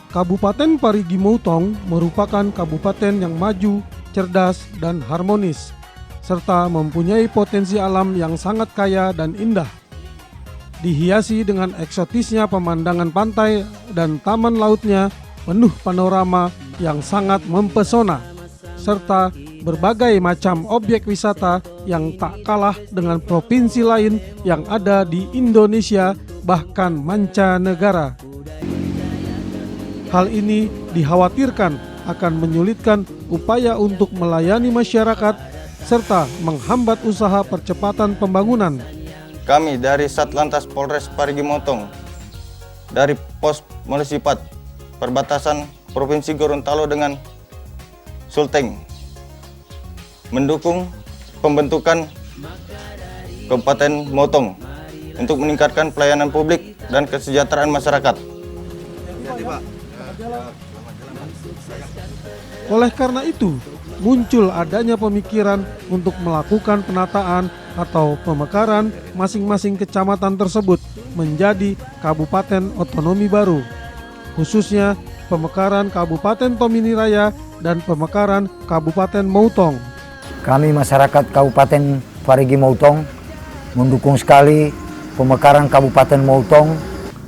Kabupaten Parigi Motong merupakan kabupaten yang maju, cerdas, dan harmonis, serta mempunyai potensi alam yang sangat kaya dan indah. Dihiasi dengan eksotisnya pemandangan pantai dan taman lautnya penuh panorama yang sangat mempesona, serta berbagai macam objek wisata yang tak kalah dengan provinsi lain yang ada di Indonesia bahkan mancanegara. Hal ini dikhawatirkan akan menyulitkan upaya untuk melayani masyarakat serta menghambat usaha percepatan pembangunan. Kami dari Satlantas Polres Parigi Motong, dari Pos Melisipat, perbatasan Provinsi Gorontalo dengan Sulteng, mendukung pembentukan Kabupaten Motong untuk meningkatkan pelayanan publik dan kesejahteraan masyarakat. Oleh karena itu, muncul adanya pemikiran untuk melakukan penataan atau pemekaran masing-masing kecamatan tersebut menjadi kabupaten otonomi baru, khususnya pemekaran Kabupaten Tomini Raya dan pemekaran Kabupaten Motong. Kami masyarakat Kabupaten Parigi Motong mendukung sekali pemekaran Kabupaten Motong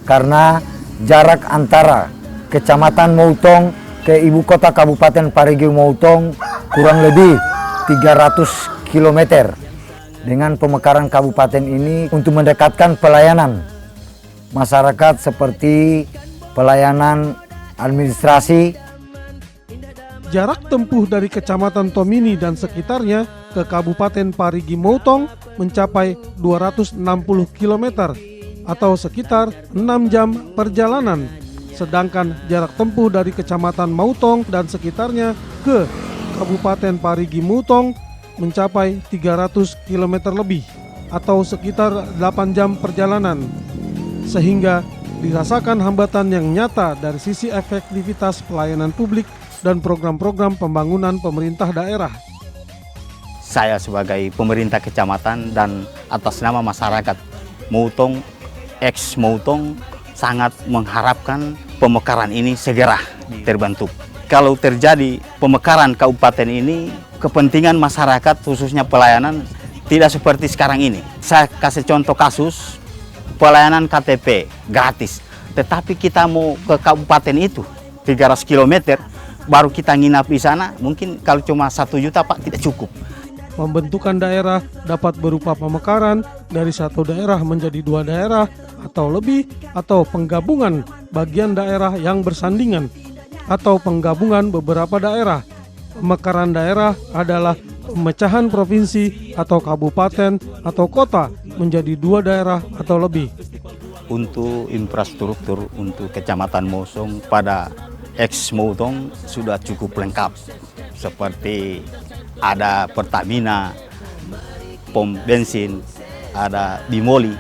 karena jarak antara Kecamatan Motong ke ibu kota Kabupaten Parigi Motong kurang lebih 300 km. Dengan pemekaran kabupaten ini untuk mendekatkan pelayanan masyarakat seperti pelayanan administrasi. Jarak tempuh dari Kecamatan Tomini dan sekitarnya ke Kabupaten Parigi Motong mencapai 260 km atau sekitar 6 jam perjalanan. Sedangkan jarak tempuh dari Kecamatan Motong dan sekitarnya ke Kabupaten Parigi Motong mencapai 300 km lebih atau sekitar 8 jam perjalanan. Sehingga dirasakan hambatan yang nyata dari sisi efektivitas pelayanan publik dan program-program pembangunan pemerintah daerah. Saya sebagai pemerintah kecamatan dan atas nama masyarakat Motong, ex-Motong, sangat mengharapkan pemekaran ini segera terbentuk. Kalau terjadi pemekaran kabupaten ini, kepentingan masyarakat khususnya pelayanan tidak seperti sekarang ini. Saya kasih contoh kasus pelayanan KTP gratis, tetapi kita mau ke kabupaten itu 300 km, baru kita nginap di sana, mungkin kalau cuma 1 juta Pak tidak cukup. Pembentukan daerah dapat berupa pemekaran dari satu daerah menjadi 2 daerah atau lebih, atau penggabungan bagian daerah yang bersandingan, atau penggabungan beberapa daerah. Pemekaran daerah adalah pemecahan provinsi atau kabupaten atau kota menjadi 2 daerah atau lebih. Untuk infrastruktur untuk Kecamatan Motong pada ex-Motong sudah cukup lengkap, seperti ada Pertamina, pom bensin, ada bimoli,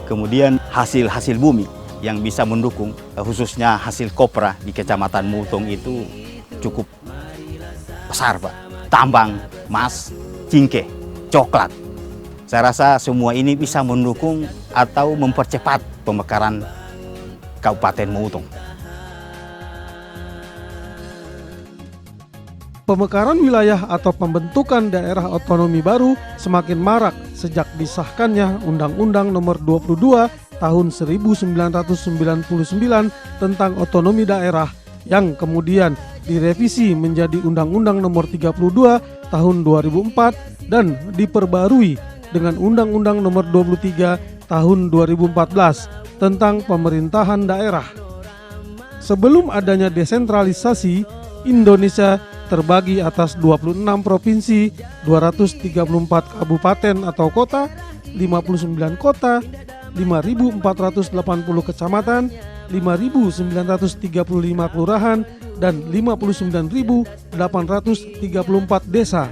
kemudian hasil bumi yang bisa mendukung, khususnya hasil kopra di Kecamatan Motong itu cukup besar Pak. Tambang, emas, cingkeh, coklat. Saya rasa semua ini bisa mendukung atau mempercepat pemekaran Kabupaten Motong. Pemekaran wilayah atau pembentukan daerah otonomi baru semakin marak sejak disahkannya Undang-Undang Nomor 22 Tahun 1999 tentang otonomi daerah yang kemudian direvisi menjadi Undang-Undang Nomor 32 Tahun 2004 dan diperbarui dengan Undang-Undang Nomor 23 Tahun 2014 tentang pemerintahan daerah. Sebelum adanya desentralisasi, Indonesia terbagi atas 26 provinsi, 234 kabupaten atau kota, 59 kota, 5.480 kecamatan, 5.935 kelurahan, dan 59.834 desa.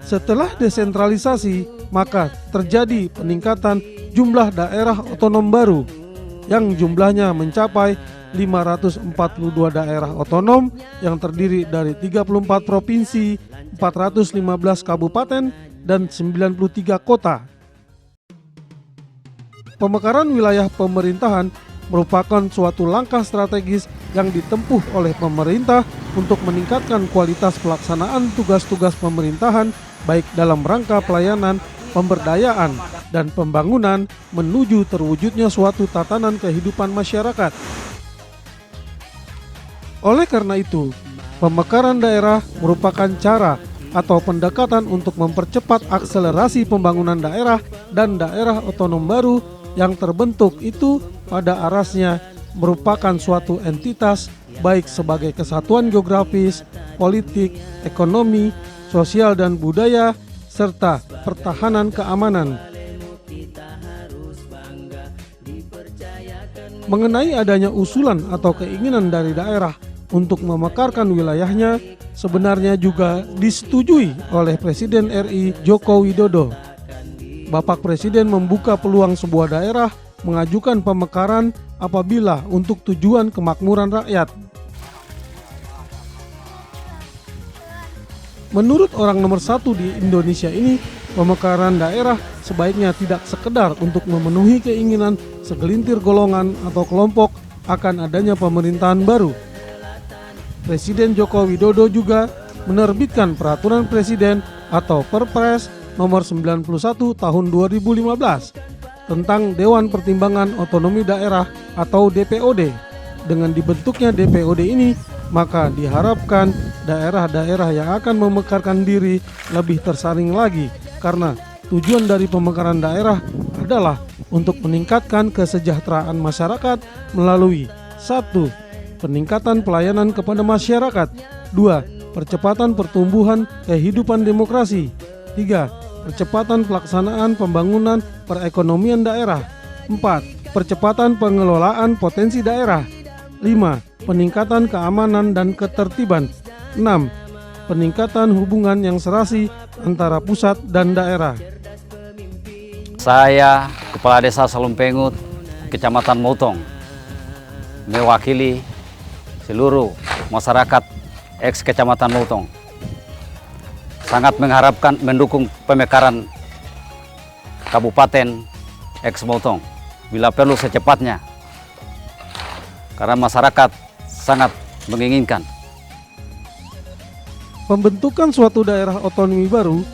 Setelah desentralisasi, maka terjadi peningkatan jumlah daerah otonom baru yang jumlahnya mencapai 542 daerah otonom yang terdiri dari 34 provinsi, 415 kabupaten, dan 93 kota. Pemekaran wilayah pemerintahan merupakan suatu langkah strategis yang ditempuh oleh pemerintah untuk meningkatkan kualitas pelaksanaan tugas-tugas pemerintahan baik dalam rangka pelayanan, pemberdayaan, dan pembangunan menuju terwujudnya suatu tatanan kehidupan masyarakat. Oleh karena itu, pemekaran daerah merupakan cara atau pendekatan untuk mempercepat akselerasi pembangunan daerah dan daerah otonom baru yang terbentuk itu pada arasnya merupakan suatu entitas baik sebagai kesatuan geografis, politik, ekonomi, sosial dan budaya, serta pertahanan keamanan. Mengenai adanya usulan atau keinginan dari daerah untuk memekarkan wilayahnya, sebenarnya juga disetujui oleh Presiden RI Joko Widodo. Bapak Presiden membuka peluang sebuah daerah mengajukan pemekaran apabila untuk tujuan kemakmuran rakyat. Menurut orang nomor satu di Indonesia ini, pemekaran daerah sebaiknya tidak sekedar untuk memenuhi keinginan segelintir golongan atau kelompok akan adanya pemerintahan baru. Presiden Joko Widodo juga menerbitkan Peraturan Presiden atau Perpres nomor 91 tahun 2015 tentang Dewan Pertimbangan Otonomi Daerah atau DPOD. Dengan dibentuknya DPOD ini, maka diharapkan daerah-daerah yang akan memekarkan diri lebih tersaring lagi, karena tujuan dari pemekaran daerah adalah untuk meningkatkan kesejahteraan masyarakat melalui 1. Peningkatan pelayanan kepada masyarakat. 2. Percepatan pertumbuhan kehidupan demokrasi. 3. Percepatan pelaksanaan pembangunan perekonomian daerah. 4. Percepatan pengelolaan potensi daerah. 5. Peningkatan keamanan dan ketertiban. 6. Peningkatan hubungan yang serasi antara pusat dan daerah. Saya Kepala Desa Salumpengut, Kecamatan Moutong, mewakili seluruh masyarakat ex Kecamatan Moutong. Sangat mengharapkan mendukung pemekaran Kabupaten ex Moutong bila perlu secepatnya, karena masyarakat sangat menginginkan. Pembentukan suatu daerah otonomi baru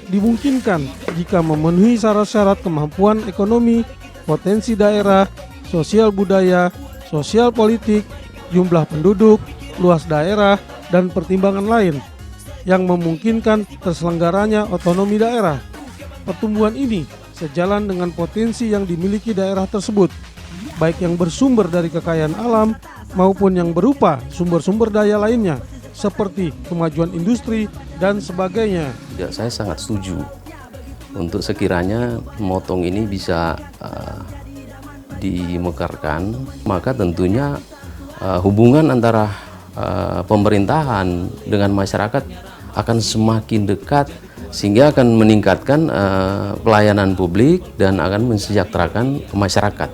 dimungkinkan jika memenuhi syarat-syarat kemampuan ekonomi, potensi daerah, sosial budaya, sosial politik, jumlah penduduk, luas daerah, dan pertimbangan lain yang memungkinkan terselenggaranya otonomi daerah. Pertumbuhan ini sejalan dengan potensi yang dimiliki daerah tersebut, baik yang bersumber dari kekayaan alam maupun yang berupa sumber-sumber daya lainnya, seperti kemajuan industri dan sebagainya. Ya, saya sangat setuju untuk sekiranya Moutong ini bisa dimekarkan, maka tentunya hubungan antara pemerintahan dengan masyarakat akan semakin dekat, sehingga akan meningkatkan pelayanan publik dan akan mensejahterakan masyarakat.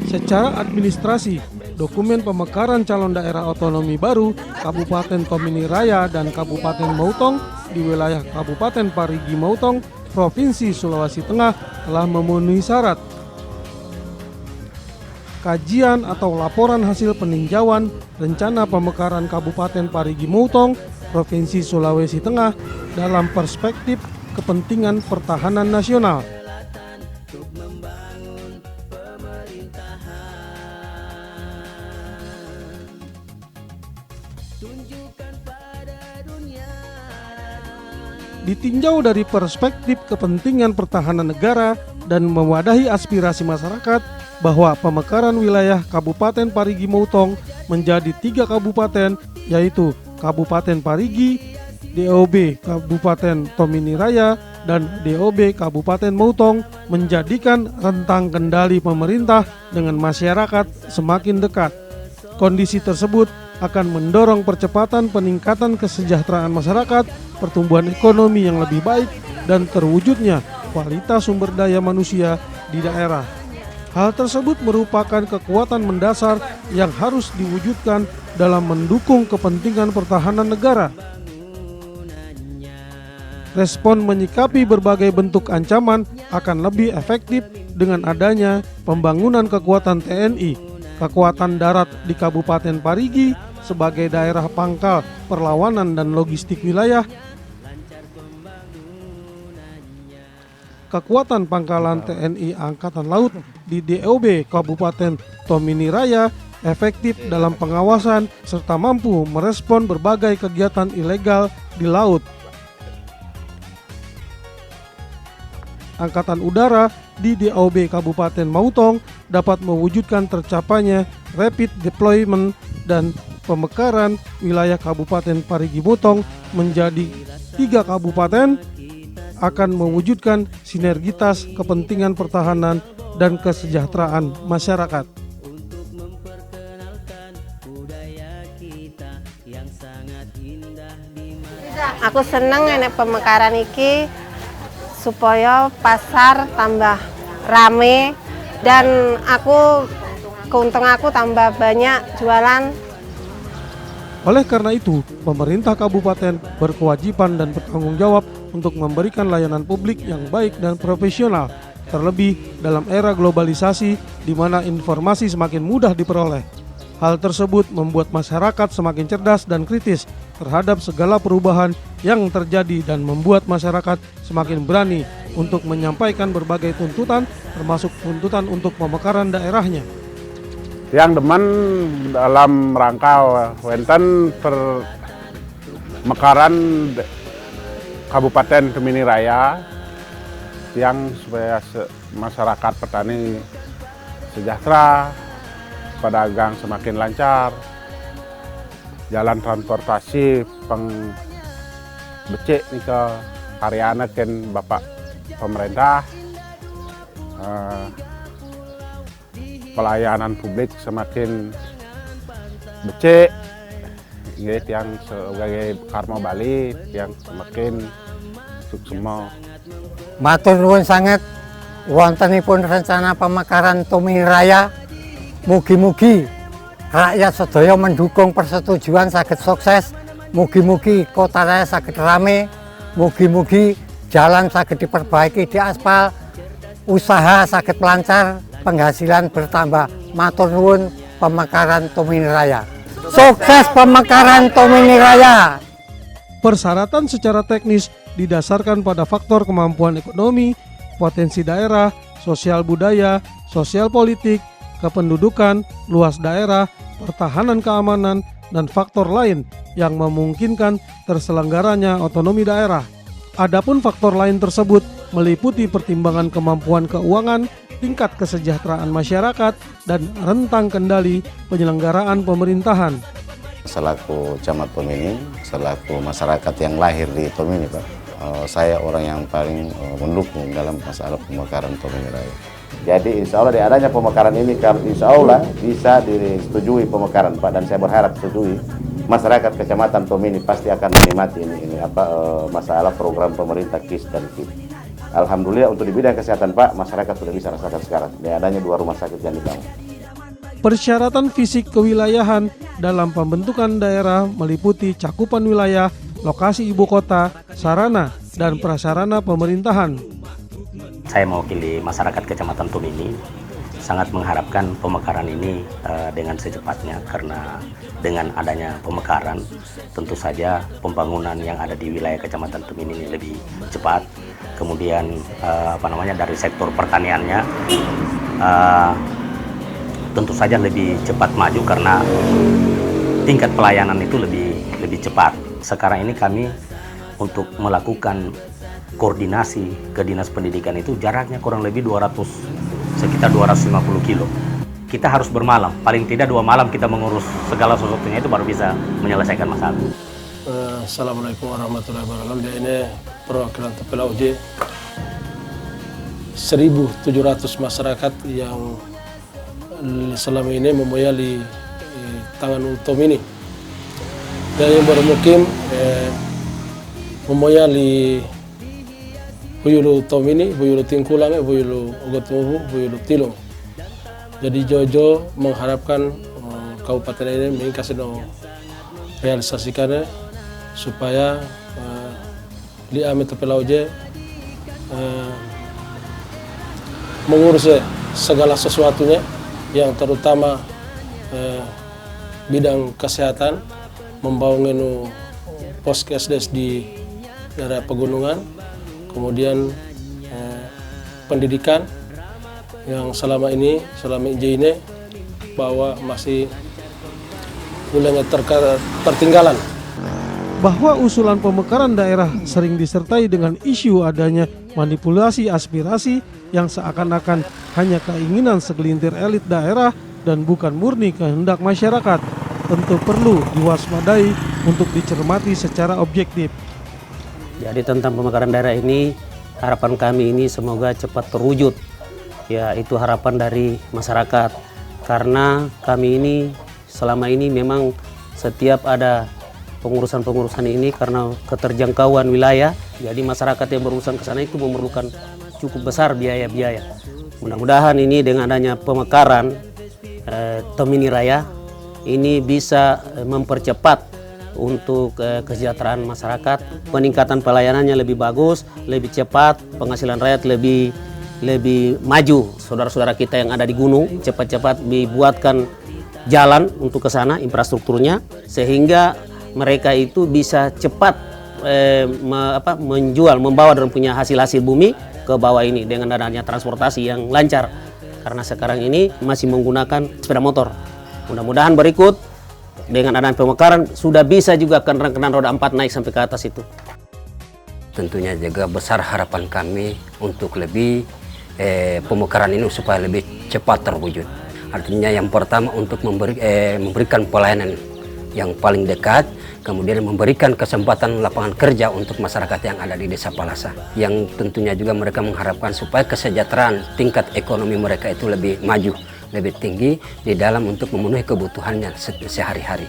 Secara administrasi, dokumen pemekaran calon daerah otonomi baru Kabupaten Tomini Raya dan Kabupaten Moutong di wilayah Kabupaten Parigi Moutong, Provinsi Sulawesi Tengah telah memenuhi syarat. Kajian atau laporan hasil peninjauan rencana pemekaran Kabupaten Parigi Moutong, Provinsi Sulawesi Tengah dalam perspektif kepentingan pertahanan nasional. Ditinjau dari perspektif kepentingan pertahanan negara dan mewadahi aspirasi masyarakat bahwa pemekaran wilayah Kabupaten Parigi Moutong menjadi 3 kabupaten, yaitu Kabupaten Parigi, DOB Kabupaten Tomini Raya, dan DOB Kabupaten Moutong, menjadikan rentang kendali pemerintah dengan masyarakat semakin dekat. Kondisi tersebut akan mendorong percepatan peningkatan kesejahteraan masyarakat, pertumbuhan ekonomi yang lebih baik, dan terwujudnya kualitas sumber daya manusia di daerah. Hal tersebut merupakan kekuatan mendasar yang harus diwujudkan dalam mendukung kepentingan pertahanan negara. respon menyikapi berbagai bentuk ancaman akan lebih efektif dengan adanya pembangunan kekuatan TNI, kekuatan darat di Kabupaten Parigi sebagai daerah pangkal perlawanan dan logistik wilayah, kekuatan pangkalan TNI Angkatan Laut di DOB Kabupaten Tomini Raya efektif dalam pengawasan serta mampu merespon berbagai kegiatan ilegal di laut. Angkatan Udara di DOB Kabupaten Mautong dapat mewujudkan tercapainya rapid deployment dan pemekaran wilayah Kabupaten Parigi Motong menjadi 3 kabupaten akan mewujudkan sinergitas kepentingan pertahanan dan kesejahteraan masyarakat. Aku seneng enek pemekaran iki supaya pasar tambah rame dan keuntungan aku tambah banyak jualan. Oleh karena itu, pemerintah kabupaten berkewajiban dan bertanggung jawab untuk memberikan layanan publik yang baik dan profesional, terlebih dalam era globalisasi di mana informasi semakin mudah diperoleh. Hal tersebut membuat masyarakat semakin cerdas dan kritis terhadap segala perubahan yang terjadi dan membuat masyarakat semakin berani untuk menyampaikan berbagai tuntutan, termasuk tuntutan untuk pemekaran daerahnya. Yang demen dalam rangka wenten pemekaran Kabupaten Tomini Raya yang supaya masyarakat petani sejahtera, pedagang semakin lancar, jalan transportasi becik nih ke karyana ken Bapak pemerintah, pelayanan publik semakin becik, yang sebagai Karma Bali yang semakin suksema. Matur nuwun sanget wontenipun rencana pemekaran Tomini Raya. Mugi-mugi rakyat sedaya mendukung persetujuan saged sukses. Mugi-mugi kota raya saged rame. Mugi-mugi jalan saged diperbaiki, diaspal, usaha saged lancar, penghasilan bertambah. Matur nuwun pemekaran Tomini Raya. Sukses pemekaran Tomini Raya. Persyaratan secara teknis didasarkan pada faktor kemampuan ekonomi, potensi daerah, sosial budaya, sosial politik, kependudukan, luas daerah, pertahanan keamanan, dan faktor lain yang memungkinkan terselenggaranya otonomi daerah. Adapun faktor lain tersebut meliputi pertimbangan kemampuan keuangan, tingkat kesejahteraan masyarakat, dan rentang kendali penyelenggaraan pemerintahan. Selaku camat Tomini, selaku masyarakat yang lahir di Tomini, Pak, saya orang yang paling mendukung dalam masalah pemekaran Tomini Raya. Jadi insya Allah di adanya pemekaran ini, insya Allah bisa disetujui pemekaran, Pak, dan saya berharap setujui. Masyarakat Kecamatan Tomini pasti akan menikmati ini masalah program pemerintah KIS dan KIP. Alhamdulillah untuk di bidang kesehatan, Pak, masyarakat sudah bisa rasakan sekarang. Di adanya 2 rumah sakit yang dibangun. Persyaratan fisik kewilayahan dalam pembentukan daerah meliputi cakupan wilayah, lokasi ibu kota, sarana, dan prasarana pemerintahan. Saya mewakili masyarakat Kecamatan Tomini sangat mengharapkan pemekaran ini dengan secepatnya, karena dengan adanya pemekaran tentu saja pembangunan yang ada di wilayah Kecamatan Tomini ini lebih cepat. Kemudian dari sektor pertaniannya tentu saja lebih cepat maju karena tingkat pelayanan itu lebih cepat. Sekarang ini kami untuk melakukan koordinasi ke Dinas Pendidikan itu jaraknya kurang lebih sekitar 250 kilo. Kita harus bermalam, paling tidak 2 malam kita mengurus segala sesuatunya itu baru bisa menyelesaikan masalah. Assalamualaikum warahmatullahi wabarakatuh. Ini perwakilan TPLAUJ 1.700 masyarakat yang selama ini memoyali tangan Tomini dan yang bermukim memoyali Buyulu Tomini, Buyulu Tingkulang, Buyulu Ogotmubu, Buyulu Tilong. Jadi Jojo mengharapkan kabupaten ini mengikasih realisasikannya supaya li ame tepelauje mengurus segala sesuatunya, yang terutama bidang kesehatan, membangun poskesdes di daerah pegunungan, kemudian pendidikan yang selama ini bahwa masih mulanya tertinggalan. Bahwa usulan pemekaran daerah sering disertai dengan isu adanya manipulasi aspirasi yang seakan-akan hanya keinginan segelintir elit daerah dan bukan murni kehendak masyarakat, tentu perlu diwaspadai untuk dicermati secara objektif. Jadi tentang pemekaran daerah ini, harapan kami ini semoga cepat terwujud. Ya, itu harapan dari masyarakat. Karena kami ini selama ini memang setiap ada pengurusan ini karena keterjangkauan wilayah, jadi masyarakat yang berurusan ke sana itu memerlukan cukup besar biaya-biaya. Mudah-mudahan ini dengan adanya pemekaran Tomini Raya ini bisa mempercepat untuk kesejahteraan masyarakat, peningkatan pelayanannya lebih bagus, lebih cepat, penghasilan rakyat lebih maju. Saudara-saudara kita yang ada di gunung cepat-cepat dibuatkan jalan untuk ke sana, infrastrukturnya, sehingga mereka itu bisa cepat menjual, membawa dan punya hasil-hasil bumi ke bawah ini dengan adanya transportasi yang lancar. Karena sekarang ini masih menggunakan sepeda motor. Mudah-mudahan berikut dengan adanya pemekaran sudah bisa juga kendaraan roda 4 naik sampai ke atas itu. Tentunya juga besar harapan kami untuk lebih pemekaran ini supaya lebih cepat terwujud. Artinya yang pertama untuk memberikan pelayanan yang paling dekat, kemudian memberikan kesempatan lapangan kerja untuk masyarakat yang ada di Desa Palasa. Yang tentunya juga mereka mengharapkan supaya kesejahteraan tingkat ekonomi mereka itu lebih maju, lebih tinggi di dalam untuk memenuhi kebutuhannya sehari-hari.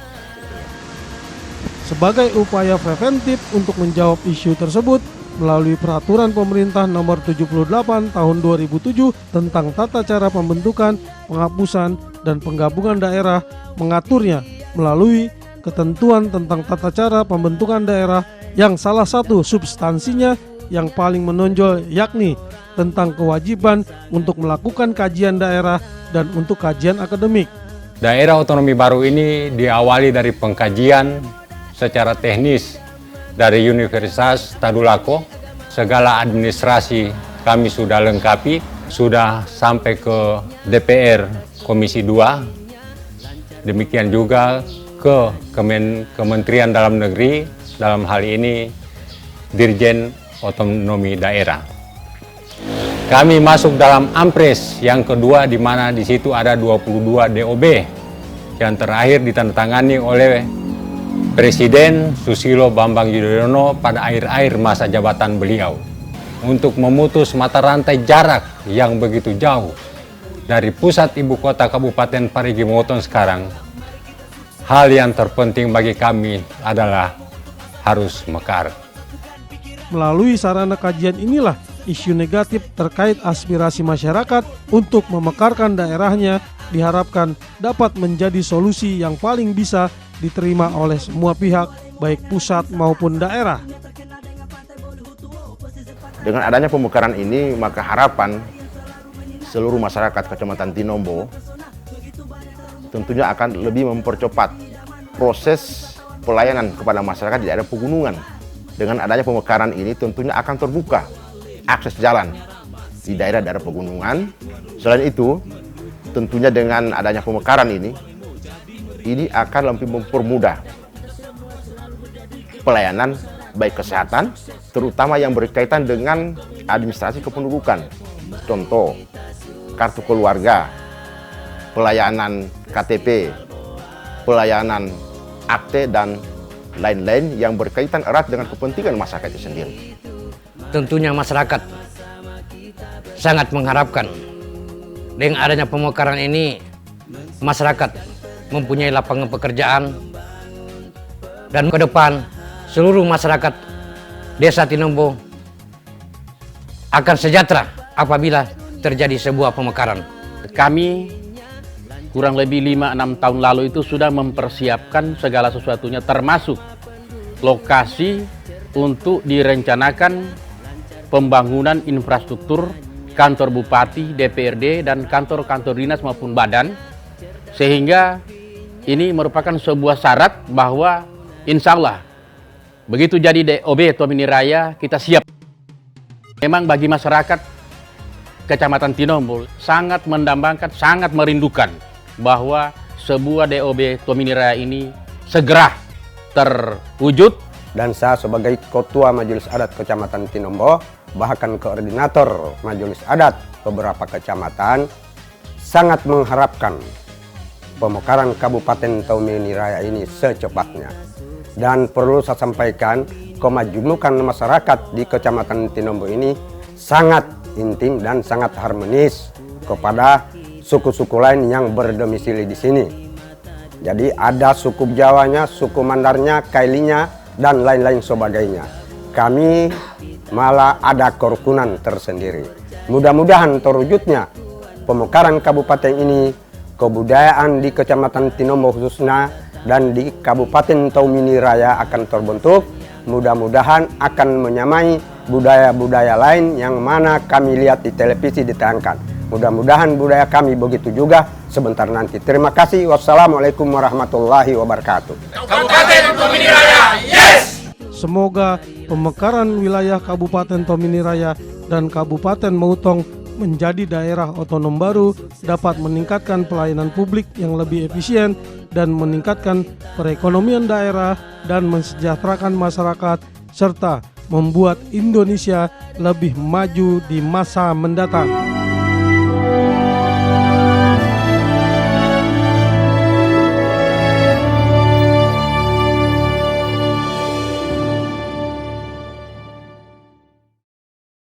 Sebagai upaya preventif untuk menjawab isu tersebut, melalui peraturan pemerintah nomor 78 tahun 2007 tentang tata cara pembentukan, penghapusan, dan penggabungan daerah mengaturnya melalui ketentuan tentang tata cara pembentukan daerah yang salah satu substansinya yang paling menonjol yakni tentang kewajiban untuk melakukan kajian daerah dan untuk kajian akademik. Daerah otonomi baru ini diawali dari pengkajian secara teknis dari Universitas Tadulako. Segala administrasi kami sudah lengkapi, sudah sampai ke DPR Komisi 2. Demikian juga ke Kementerian Dalam Negeri, dalam hal ini Dirjen Otonomi Daerah. Kami masuk dalam Ampres yang kedua, di mana di situ ada 22 DOB yang terakhir ditandatangani oleh Presiden Susilo Bambang Yudhoyono pada akhir-akhir masa jabatan beliau untuk memutus mata rantai jarak yang begitu jauh dari pusat ibu kota Kabupaten Parigi Motong sekarang. Hal yang terpenting bagi kami adalah harus mekar. Melalui sarana kajian inilah isu negatif terkait aspirasi masyarakat untuk memekarkan daerahnya diharapkan dapat menjadi solusi yang paling bisa diterima oleh semua pihak, baik pusat maupun daerah. Dengan adanya pemekaran ini, maka harapan seluruh masyarakat Kecamatan Tinombo tentunya akan lebih mempercepat proses pelayanan kepada masyarakat di daerah pegunungan. Dengan adanya pemekaran ini tentunya akan terbuka akses jalan di daerah-daerah pegunungan. Selain itu, tentunya dengan adanya pemekaran ini akan lebih mempermudah pelayanan baik kesehatan, terutama yang berkaitan dengan administrasi kependudukan. Contoh, kartu keluarga, pelayanan KTP, pelayanan akte, dan lain-lain yang berkaitan erat dengan kepentingan masyarakat itu sendiri. Tentunya masyarakat sangat mengharapkan dengan adanya pemekaran ini masyarakat mempunyai lapangan pekerjaan, dan ke depan seluruh masyarakat Desa Tinombo akan sejahtera apabila terjadi sebuah pemekaran. Kami kurang lebih 5-6 tahun lalu itu sudah mempersiapkan segala sesuatunya, termasuk lokasi untuk direncanakan pembangunan infrastruktur kantor bupati, DPRD, dan kantor-kantor dinas maupun badan, sehingga ini merupakan sebuah syarat bahwa insya Allah begitu jadi DOB Tomini Raya kita siap. Memang bagi masyarakat Kecamatan Tinombo sangat mendambakan, sangat merindukan bahwa sebuah DOB Tomini Raya ini segera terwujud. Dan saya sebagai Ketua Majelis Adat Kecamatan Tinombo, bahkan koordinator Majelis Adat beberapa kecamatan, sangat mengharapkan pemekaran Kabupaten Tomini Raya ini secepatnya. Dan perlu saya sampaikan, kemajemukan masyarakat di Kecamatan Tinombo ini sangat intim dan sangat harmonis kepada suku-suku lain yang berdomisili di sini. Jadi ada suku Jawanya, suku Mandarnya, Kailinya, dan lain-lain sebagainya. Kami malah ada kerukunan tersendiri. Mudah-mudahan terwujudnya pemekaran kabupaten ini, kebudayaan di Kecamatan Tinombo khususnya dan di Kabupaten Tomini Raya akan terbentuk. Mudah-mudahan akan menyamai budaya-budaya lain yang mana kami lihat di televisi ditayangkan. Mudah-mudahan budaya kami begitu juga sebentar nanti. Terima kasih. Wassalamualaikum warahmatullahi wabarakatuh. Kabupaten Tomini Raya, yes! Semoga pemekaran wilayah Kabupaten Tomini Raya dan Kabupaten Moutong menjadi daerah otonom baru dapat meningkatkan pelayanan publik yang lebih efisien dan meningkatkan perekonomian daerah dan mensejahterakan masyarakat serta membuat Indonesia lebih maju di masa mendatang.